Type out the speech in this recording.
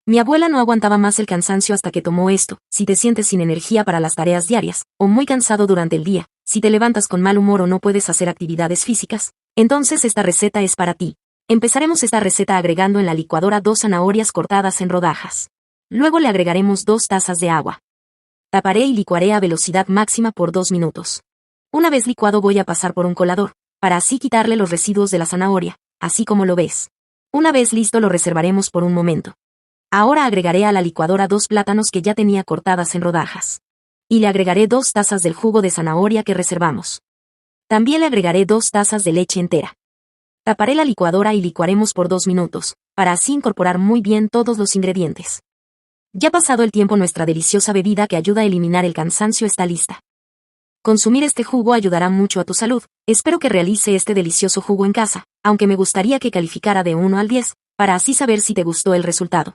Mi abuela no aguantaba más el cansancio hasta que tomó esto. Si te sientes sin energía para las tareas diarias, o muy cansado durante el día, si te levantas con mal humor o no puedes hacer actividades físicas, entonces esta receta es para ti. Empezaremos esta receta agregando en la licuadora 2 zanahorias cortadas en rodajas. Luego le agregaremos 2 tazas de agua. Taparé y licuaré a velocidad máxima por 2 minutos. Una vez licuado voy a pasar por un colador, para así quitarle los residuos de la zanahoria, así como lo ves. Una vez listo lo reservaremos por un momento. Ahora agregaré a la licuadora 2 plátanos que ya tenía cortadas en rodajas. Y le agregaré 2 tazas del jugo de zanahoria que reservamos. También le agregaré 2 tazas de leche entera. Taparé la licuadora y licuaremos por 2 minutos, para así incorporar muy bien todos los ingredientes. Ya pasado el tiempo, nuestra deliciosa bebida que ayuda a eliminar el cansancio está lista. Consumir este jugo ayudará mucho a tu salud. Espero que realice este delicioso jugo en casa, aunque me gustaría que calificara de 1 al 10, para así saber si te gustó el resultado.